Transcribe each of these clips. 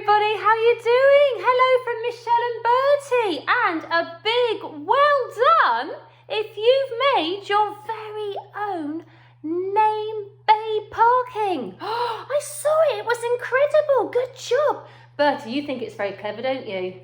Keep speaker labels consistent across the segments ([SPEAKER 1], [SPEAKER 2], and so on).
[SPEAKER 1] everybody, how you doing? Hello from Michelle and Bertie, and a big well done if you've made your very own name bay parking. I saw it, it was incredible, good job. Bertie, you think it's very clever, don't you?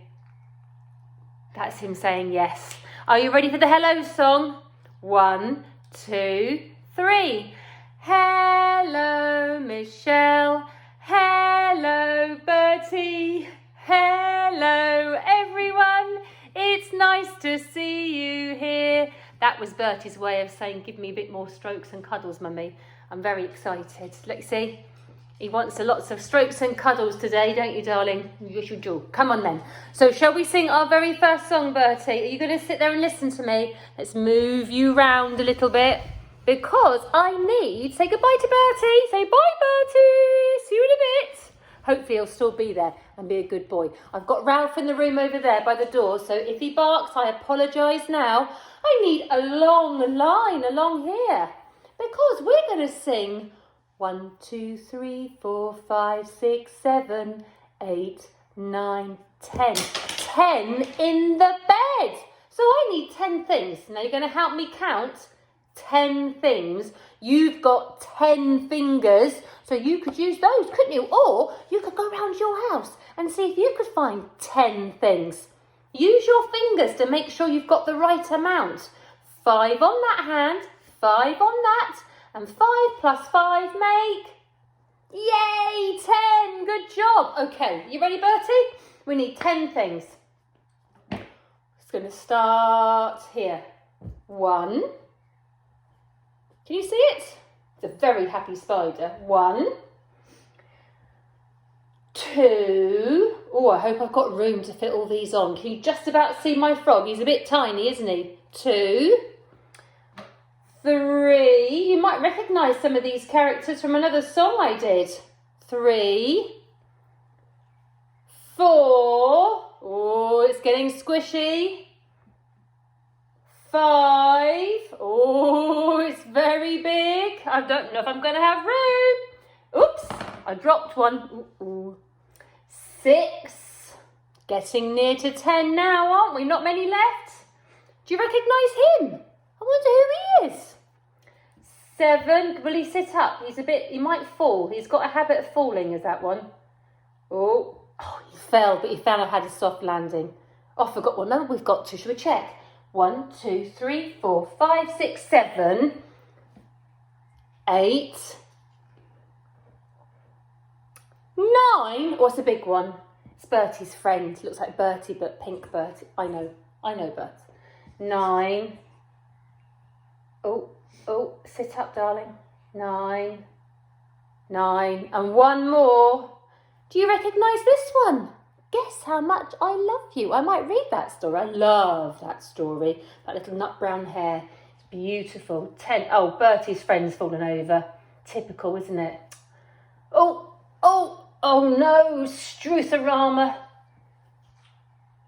[SPEAKER 1] That's him saying yes. Are you ready for the hello song? 1, 2, 3. Hello, Michelle. Hello, Bertie. Hello, everyone. It's nice to see you here. That was Bertie's way of saying, give me a bit more strokes and cuddles, Mummy. I'm very excited. Let's see. He wants lots of strokes and cuddles today, don't you, darling? Yes, you do. Come on, then. So shall we sing our very first song, Bertie? Are you going to sit there and listen to me? Let's move you round a little bit. Because I need... Say goodbye to Bertie. Say bye, Bertie. See you in a bit. Hopefully he'll still be there and be a good boy. I've got Ralph in the room over there by the door. So if he barks, I apologise now. I need a long line along here. Because we're going to sing 1, 2, 3, 4, 5, 6, 7, 8, 9, 10. 10 in the bed. So I need 10 things. Now you're going to help me count 10 things. You've got 10 fingers, so you could use those, couldn't you? Or you could go around your house and see if you could find 10 things. Use your fingers to make sure you've got the right amount. 5 on that hand, 5 on that, and 5 plus 5 make... Yay, 10, good job. Okay, you ready, Bertie? We need 10 things. It's going to start here. 1. Can you see it? It's a very happy spider. 1, 2. Oh, I hope I've got room to fit all these on. Can you just about see my frog? He's a bit tiny, isn't he? 2, 3. You might recognise some of these characters from another song I did. 3, 4. Oh, it's getting squishy. 5. Oh, it's very big. I don't know if I'm going to have room. Oops, I dropped one. Ooh. 6. Getting near to 10 now, aren't we? Not many left. Do you recognise him? I wonder who he is. 7. Will he sit up? He might fall. He's got a habit of falling, is that one? Oh, he fell, but he found I had a soft landing. Oh, I forgot what number we've got to. Shall we check? 1, 2, 3, 4, 5, 6, 7, 8, 9. Oh, it's a big one. It's Bertie's friend. Looks like Bertie, but pink Bertie. I know, Bert. 9. Oh, sit up, darling. 9, 9, and one more. Do you recognise this one? Guess how much I love you. I might read that story. I love that story. That little nut brown hair. It's beautiful. 10. Oh, Bertie's friend's fallen over. Typical, isn't it? Oh no, Struthorama.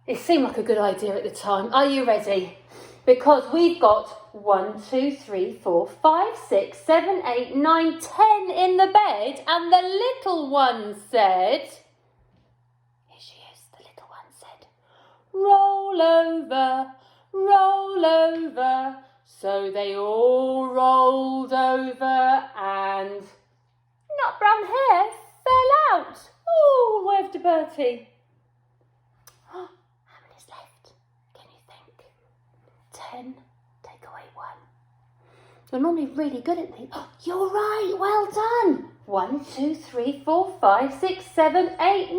[SPEAKER 1] It seemed like a good idea at the time. Are you ready? Because we've got 1, 2, 3, 4, 5, 6, 7, 8, 9, 10 in the bed. And the little one said... Roll over, roll over. So they all rolled over and nut brown hair fell out. Oh, wave to Bertie. How many's left? Can you think? 10, take away 1. You're normally really good at these. Oh, you're right, well done. 1, 2, 3, 4, 5, 6, 7, 8,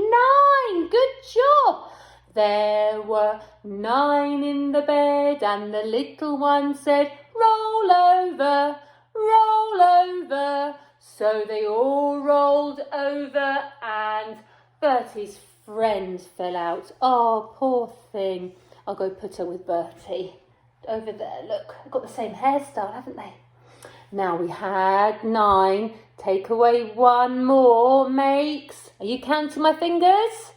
[SPEAKER 1] 9. Good job. There were 9 in the bed, and the little one said, roll over, roll over. So they all rolled over, and Bertie's friend fell out. Oh, poor thing. I'll go put her with Bertie. Over there, look, they've got the same hairstyle, haven't they? Now we had 9. Take away 1 more makes... Are you counting my fingers?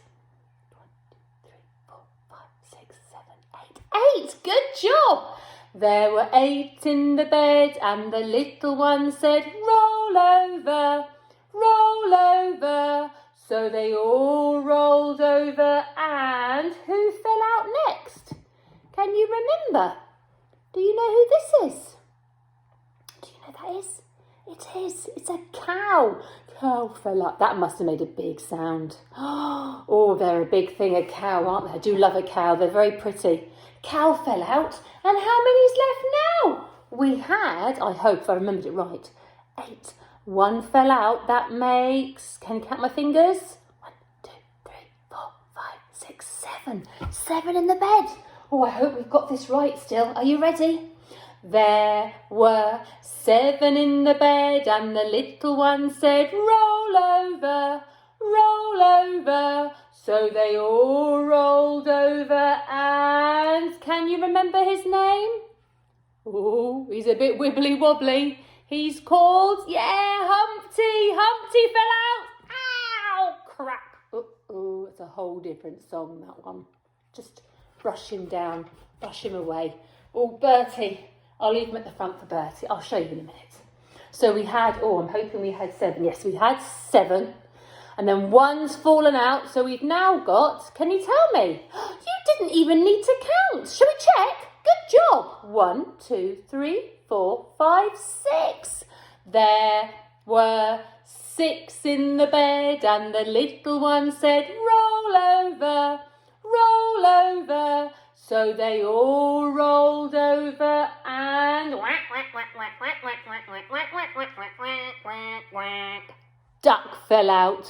[SPEAKER 1] 8, good job. There were 8 in the bed, and the little one said, roll over, roll over. So they all rolled over, and who fell out next? Can you remember? Do you know who this is? Do you know who that is? It is. It's a cow. Cow fell out. That must have made a big sound. Oh, they're a big thing, a cow, aren't they? I do love a cow. They're very pretty. Cow fell out. And how many's left now? We had, I hope if I remembered it right, 8. 1 fell out. That makes, can you count my fingers? 1, 2, 3, 4, 5, 6, 7. 7 in the bed. Oh, I hope we've got this right still. Are you ready? There were 7 in the bed, and the little one said, roll over, roll over. So they all rolled over, and can you remember his name? Oh, he's a bit wibbly wobbly. He's called, Humpty. Humpty fell out. Ow, crack. Oh, it's a whole different song, that one. Just brush him down, brush him away. Oh, Bertie. I'll leave him at the front for Bertie. I'll show you in a minute. So we had, I'm hoping we had 7. Yes, we had 7. And then 1's fallen out. So we've now got, can you tell me? You didn't even need to count. Shall we check? Good job. 1, 2, 3, 4, 5, 6. There were 6 in the bed, and the little one said, roll over, roll over. So they all rolled over, and duck fell out.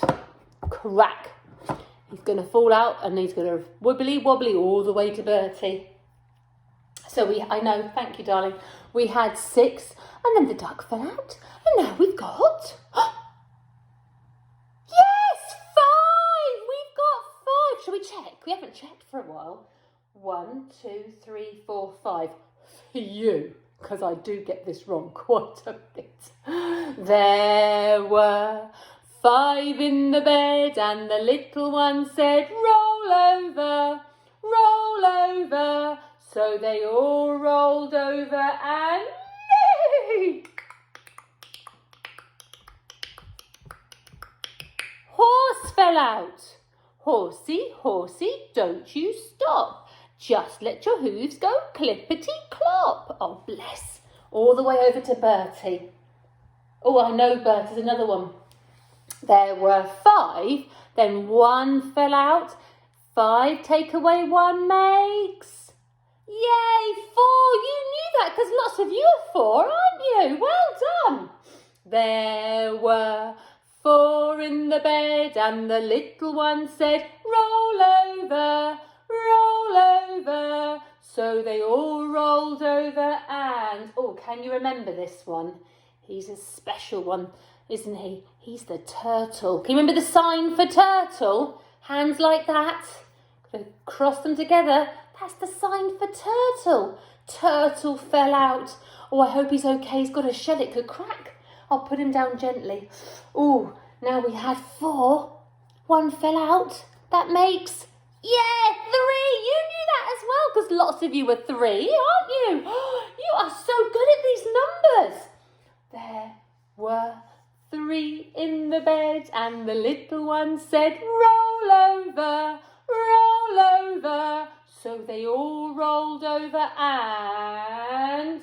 [SPEAKER 1] Crack. He's going to fall out, and he's going to wibbly wobbly all the way to Bertie. So I know, thank you, darling. We had 6, and then the duck fell out, and now we've got, yes, 5. We've got 5. Shall we check? We haven't checked for a while. 1, 2, 3, 4, 5. For you, because I do get this wrong quite a bit. There were 5 in the bed, and the little one said, roll over, roll over. So they all rolled over, and horse fell out. Horsey, horsey, don't you stop. Just let your hooves go clippity-clop. Oh, bless. All the way over to Bertie. Oh, I know, Bert, there's another one. There were 5, then 1 fell out. 5 take away 1 makes... Yay, 4. You knew that because lots of you are 4, aren't you? Well done. There were 4 in the bed, and the little one said, roll over, roll over. So they all rolled over, and, can you remember this one? He's a special one, isn't he? He's the turtle. Can you remember the sign for turtle? Hands like that. Cross them together. That's the sign for turtle. Turtle fell out. Oh, I hope he's okay. He's got a shell. It could crack. I'll put him down gently. Oh, now we had 4. 1 fell out. That makes, 3. You knew that as well because lots of you were 3, aren't you? You are so good at these numbers. There were 3 in the bed, and the little one said, roll over, roll over. So they all rolled over, and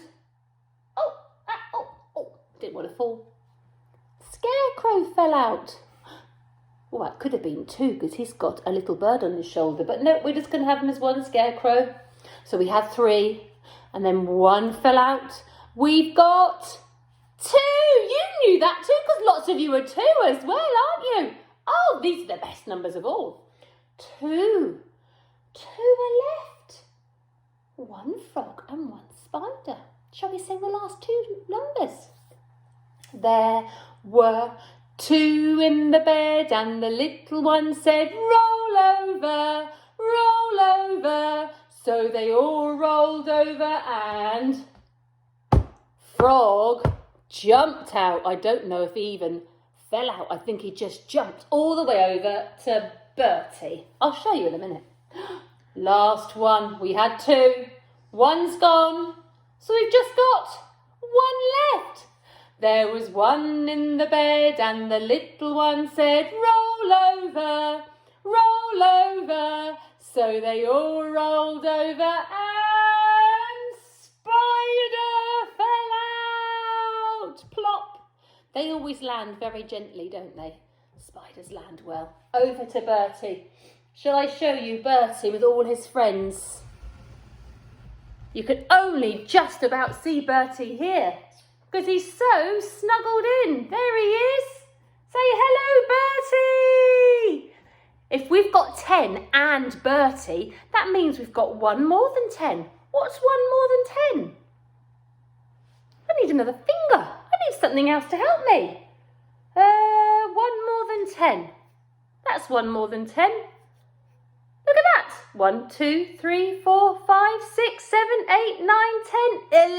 [SPEAKER 1] didn't want to fall. Scarecrow fell out. Well, that could have been 2 because he's got a little bird on his shoulder. But no, we're just going to have him as 1 scarecrow. So we had 3, and then 1 fell out. We've got 2. You knew that too because lots of you are 2 as well, aren't you? Oh, these are the best numbers of all. 2. 2 are left. 1 frog and 1 spider. Shall we sing the last 2 numbers? There were 2 in the bed, and the little one said, roll over, roll over. So they all rolled over, and frog jumped out. I don't know if he even fell out. I think he just jumped all the way over to Bertie. I'll show you in a minute. Last one. We had 2. 1's gone. So we've just got 1 left. There was one in the bed and the little one said, roll over, roll over. So they all rolled over and Spider fell out. Plop. They always land very gently, don't they? Spiders land well. Over to Bertie. Shall I show you Bertie with all his friends? You can only just about see Bertie here because he's so snuggled in. There he is. Say hello, Bertie. If we've got 10 and Bertie, that means we've got one more than 10. What's one more than 10? I need another finger. I need something else to help me. One more than 10. That's one more than 10. Look at that. 1, 2, 3, 4, 5, 6, 7, 8, 9, 10,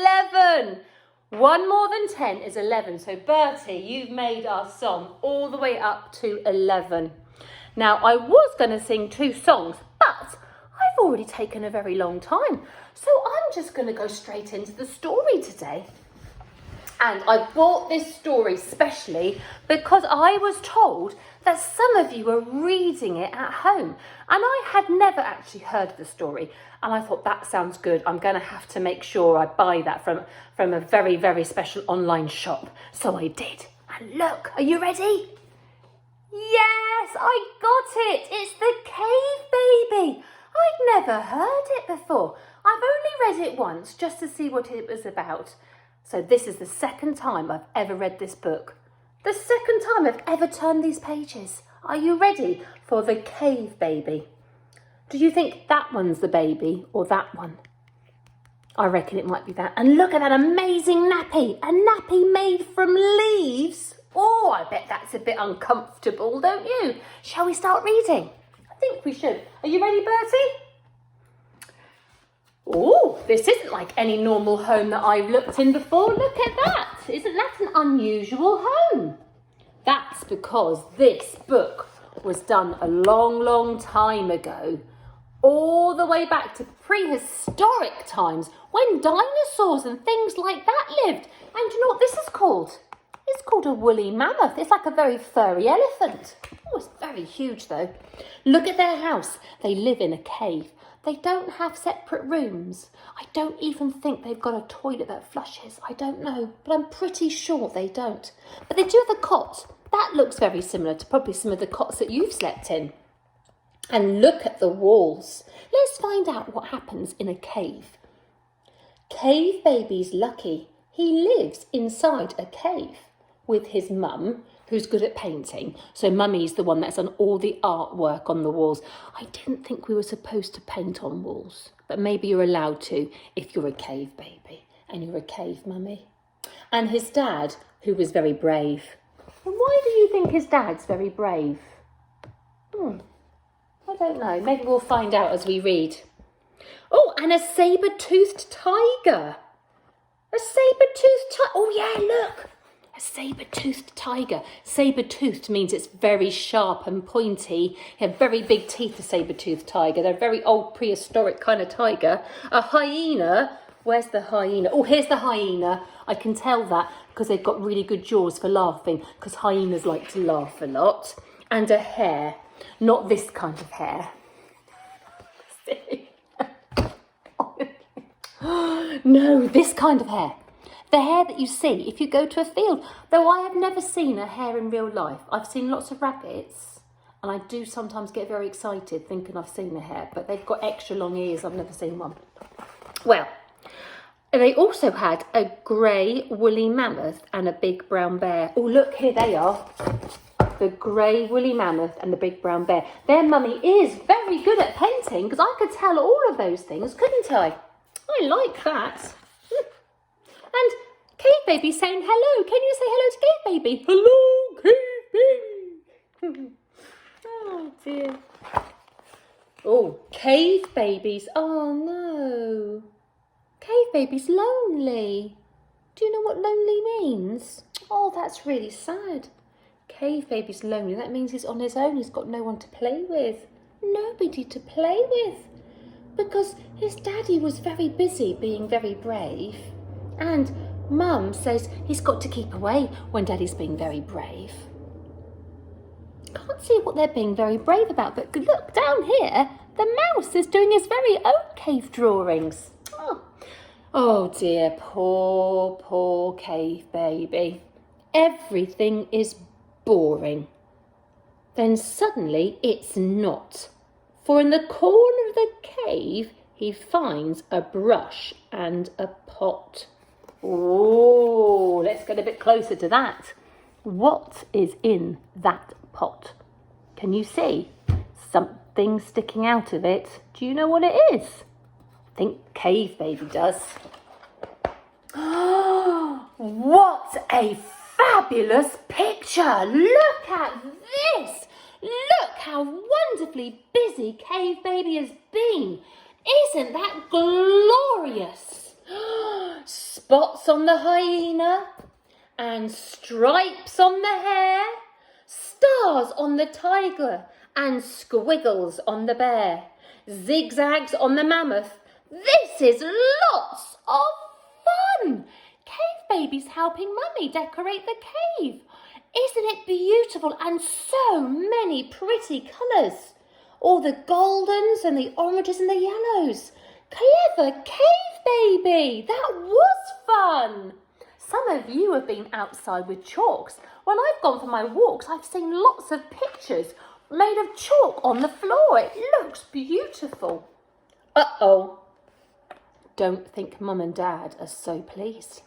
[SPEAKER 1] 11. One more than 10 is 11. So Bertie, you've made our song all the way up to 11. Now, I was going to sing 2 songs, but I've already taken a very long time. So I'm just going to go straight into the story today. And I bought this story specially because I was told that some of you were reading it at home. And I had never actually heard the story. And I thought, that sounds good. I'm going to have to make sure I buy that from a very, very special online shop. So I did. And look, are you ready? Yes, I got it. It's the Cave Baby. I'd never heard it before. I've only read it once just to see what it was about. So this is the second time I've ever read this book. The second time I've ever turned these pages. Are you ready for the Cave Baby? Do you think that one's the baby or that one? I reckon it might be that. And look at that amazing nappy. A nappy made from leaves. Oh, I bet that's a bit uncomfortable, don't you? Shall we start reading? I think we should. Are you ready, Bertie? Oh, this isn't like any normal home that I've looked in before. Look at that. Isn't that an unusual home? That's because this book was done a long, long time ago. All the way back to prehistoric times when dinosaurs and things like that lived. And do you know what this is called? It's called a woolly mammoth. It's like a very furry elephant. Oh, it's very huge though. Look at their house. They live in a cave. They don't have separate rooms. I don't even think they've got a toilet that flushes. I don't know, but I'm pretty sure they don't. But they do have a cot. That looks very similar to probably some of the cots that you've slept in. And look at the walls. Let's find out what happens in a cave. Cave Baby's lucky. He lives inside a cave with his mum, who's good at painting. So Mummy's the one that's done all the artwork on the walls. I didn't think we were supposed to paint on walls, but maybe you're allowed to if you're a cave baby and you're a cave mummy. And his dad, who was very brave. And why do you think his dad's very brave? I don't know. Maybe we'll find out as we read. Oh, and a saber-toothed tiger. A saber-toothed tiger. Oh, yeah, look. A saber-toothed tiger. Saber-toothed means it's very sharp and pointy. They have very big teeth, a saber-toothed tiger. They're a very old prehistoric kind of tiger. A hyena. Where's the hyena? Oh, here's the hyena. I can tell that because they've got really good jaws for laughing, because hyenas like to laugh a lot. And a hare. Not this kind of hare. No, this kind of hare. The hare that you see if you go to a field. Though I have never seen a hare in real life. I've seen lots of rabbits, and I do sometimes get very excited thinking I've seen a hare, but they've got extra long ears. I've never seen one. Well, they also had a grey woolly mammoth and a big brown bear. Oh, look, here they are. The grey woolly mammoth and the big brown bear. Their mummy is very good at painting, because I could tell all of those things, couldn't I? I like that. And Cave Baby saying hello. Can you say hello to Cave Baby? Hello, Cave Baby. Oh, dear. Oh, Cave Baby's. Oh, no. Cave Baby's lonely. Do you know what lonely means? Oh, that's really sad. Cave Baby's lonely. That means he's on his own. He's got no one to play with. Nobody to play with. Because his daddy was very busy being very brave. And Mum says he's got to keep away when Daddy's being very brave. Can't see what they're being very brave about, but look down here, the mouse is doing his very own cave drawings. Oh dear, poor cave baby. Everything is boring. Then suddenly it's not, for in the corner of the cave he finds a brush and a pot. Oh, let's get a bit closer to that. What is in that pot? Can you see something sticking out of it? Do you know what it is? I think Cave Baby does. What a fabulous picture! Look at this! Look how wonderfully busy Cave Baby has been. Isn't that glorious? Spots on the hyena and stripes on the hare, stars on the tiger and squiggles on the bear, zigzags on the mammoth. This is lots of fun. Cave Baby's helping Mummy decorate the cave. Isn't it beautiful? And so many pretty colours. All the goldens and the oranges and the yellows. Clever Cave Baby. That was fun. Some of you have been outside with chalks. When I've gone for my walks, I've seen lots of pictures made of chalk on the floor. It looks beautiful. Uh-oh. Don't think Mum and Dad are so pleased.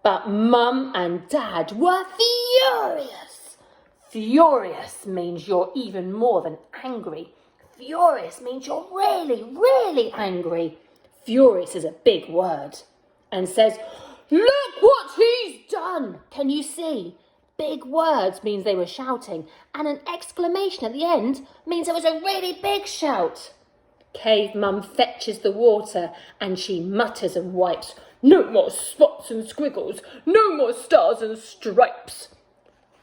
[SPEAKER 1] But Mum and Dad were furious. Furious means you're even more than angry. Furious means you're really, really angry. Furious is a big word and says, look what he's done. Can you see? Big words means they were shouting, and an exclamation at the end means it was a really big shout. Cave Mum fetches the water and she mutters and wipes. No more spots and squiggles, no more stars and stripes.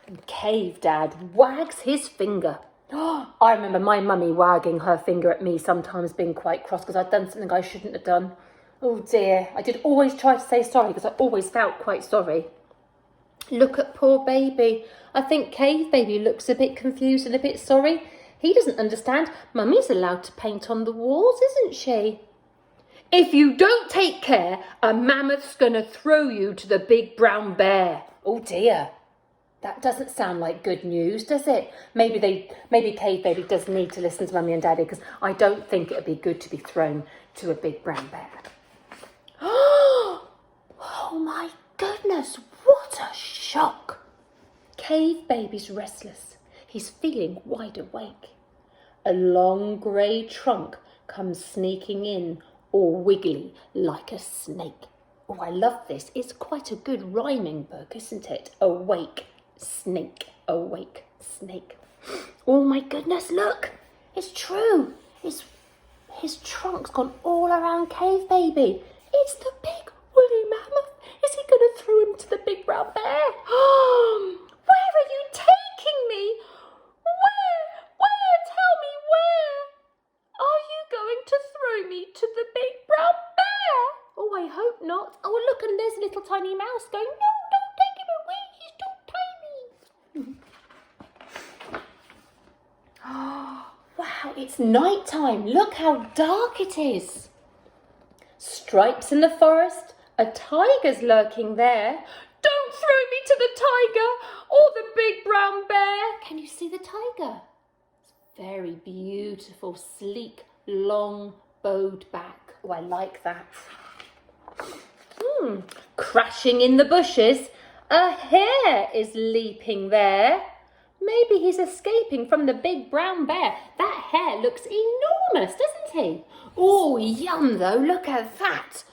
[SPEAKER 1] And Cave Dad wags his finger. I remember my mummy wagging her finger at me sometimes, being quite cross because I'd done something I shouldn't have done. Oh dear, I did always try to say sorry because I always felt quite sorry. Look at poor baby. I think Cave Baby looks a bit confused and a bit sorry. He doesn't understand. Mummy's allowed to paint on the walls, isn't she? If you don't take care, a mammoth's going to throw you to the big brown bear. Oh dear. That doesn't sound like good news, does it? Maybe Cave Baby does need to listen to Mummy and Daddy, because I don't think it would be good to be thrown to a big brown bear. Oh my goodness, what a shock. Cave Baby's restless. He's feeling wide awake. A long grey trunk comes sneaking in, all wiggly like a snake. Oh, I love this. It's quite a good rhyming book, isn't it? Awake, snake, awake, snake. Oh my goodness, look. It's true. His trunk's gone all around Cave Baby. It's the big woolly mammoth. Is he going to throw him to the big brown bear? Where are you taking me? Where? Tell me where. Are you going to throw me to the big brown bear? Oh, I hope not. Oh, look, and there's a little tiny mouse going, no, don't take him away. He's too tiny. Wow, it's night time. Look how dark it is. Stripes in the forest. A tiger's lurking there. Don't throw me to the tiger or the big brown bear. Can you see the tiger? It's very beautiful, sleek, long, bowed back. Oh, I like that. Crashing in the bushes, a hare is leaping there. Maybe he's escaping from the big brown bear. That hare looks enormous, doesn't he? Oh, yum though, look at that.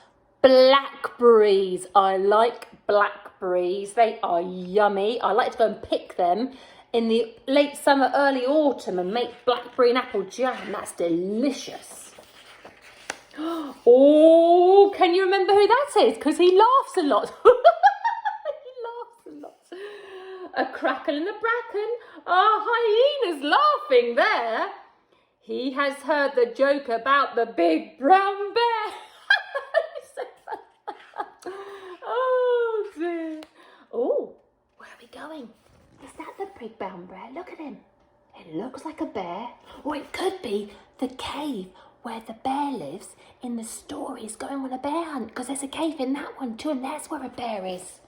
[SPEAKER 1] Blackberries. I like blackberries. They are yummy. I like to go and pick them in the late summer, early autumn and make blackberry and apple jam. That's delicious. Oh, can you remember who that is? Because he laughs a lot. He laughs a lot. A crackle in the bracken. A hyena's laughing there. He has heard the joke about the big brown bear. going. Is that the big brown bear? Look at him. It looks like a bear. Or it could be the cave where the bear lives in the stories going on a bear hunt, because there's a cave in that one too, and that's where a bear is.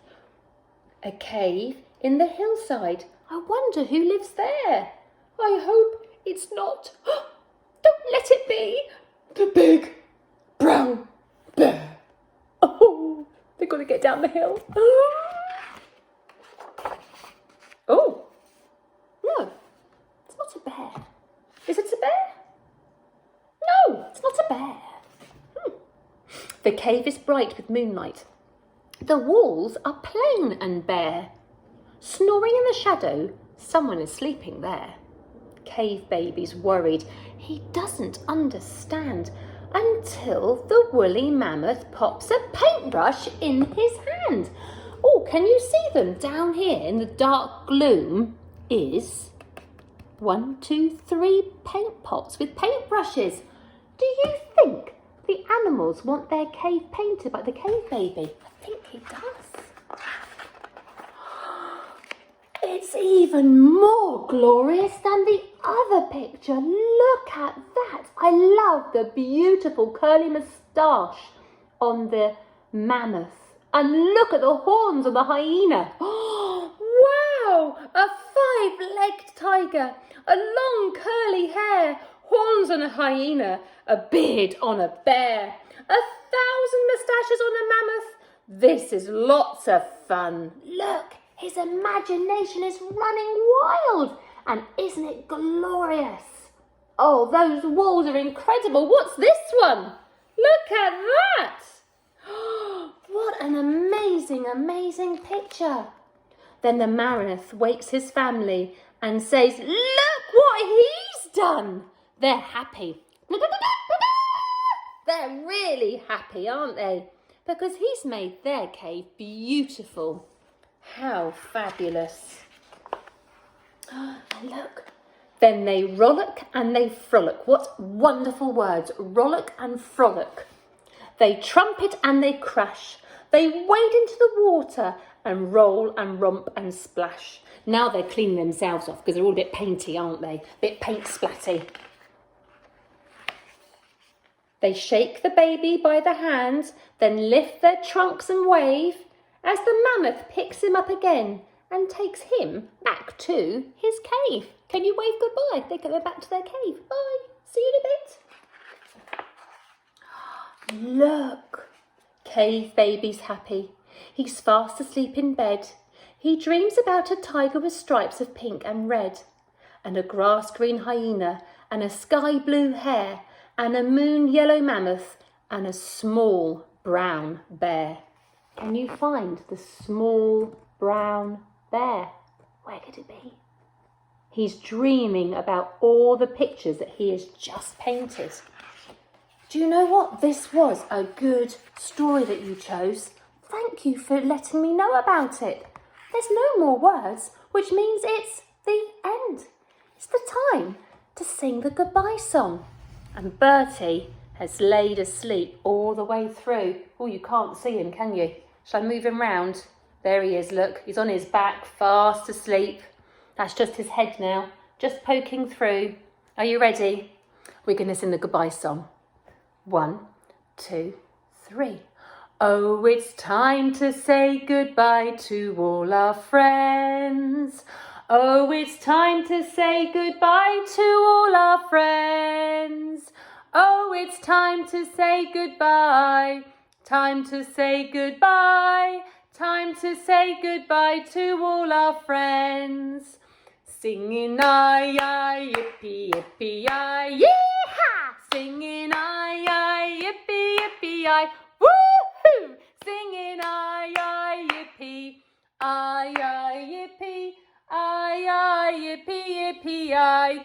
[SPEAKER 1] A cave in the hillside. I wonder who lives there. I hope it's not. Don't let it be the big brown bear. Oh, they've got to get down the hill. Oh, no, it's not a bear. Is it a bear? No, it's not a bear. The cave is bright with moonlight. The walls are plain and bare. Snoring in the shadow, someone is sleeping there. Cave baby's worried. He doesn't understand until the woolly mammoth pops a paintbrush in his hand. Oh, can you see them down here in the dark gloom? Is 1, 2, 3 paint pots with paintbrushes. Do you think the animals want their cave painted by the cave baby? I think he does. It's even more glorious than the other picture. Look at that. I love the beautiful curly moustache on the mammoth. And look at the horns of the hyena. Oh, wow! A 5-legged tiger, a long curly hair, horns on a hyena, a beard on a bear, 1,000 moustaches on a mammoth. This is lots of fun. Look, his imagination is running wild. And isn't it glorious? Oh, those walls are incredible. What's this one? Look at that. What an amazing, amazing picture. Then the mammoth wakes his family and says, look what he's done. They're happy. They're really happy, aren't they? Because he's made their cave beautiful. How fabulous. And look. Then they rollick and they frolic. What wonderful words. Rollick and frolic. They trumpet and they crash. They wade into the water and roll and romp and splash. Now they're cleaning themselves off because they're all a bit painty, aren't they? A bit paint splatty. They shake the baby by the hand, then lift their trunks and wave as the mammoth picks him up again and takes him back to his cave. Can you wave goodbye? They go back to their cave. Bye. See you in a bit. Look. Cave baby's happy. He's fast asleep in bed. He dreams about a tiger with stripes of pink and red, and a grass-green hyena, and a sky-blue hare, and a moon-yellow mammoth, and a small brown bear. Can you find the small brown bear? Where could it be? He's dreaming about all the pictures that he has just painted. Do you know what? This was a good story that you chose. Thank you for letting me know about it. There's no more words, which means it's the end. It's the time to sing the goodbye song. And Bertie has laid asleep all the way through. Oh, you can't see him, can you? Shall I move him round? There he is, look. He's on his back, fast asleep. That's just his head now, just poking through. Are you ready? We're going to sing the goodbye song. 1, 2, 3. Oh, it's time to say goodbye to all our friends. Oh, it's time to say goodbye to all our friends. Oh, it's time to say goodbye. Time to say goodbye. Time to say goodbye to all our friends. Singing aye, yippee, yippee, aye, yee-haw! Singing aye, yippee, yippee, aye, woo-hoo! Singing aye, yippee, yippee, aye, yippee, yippee, aye.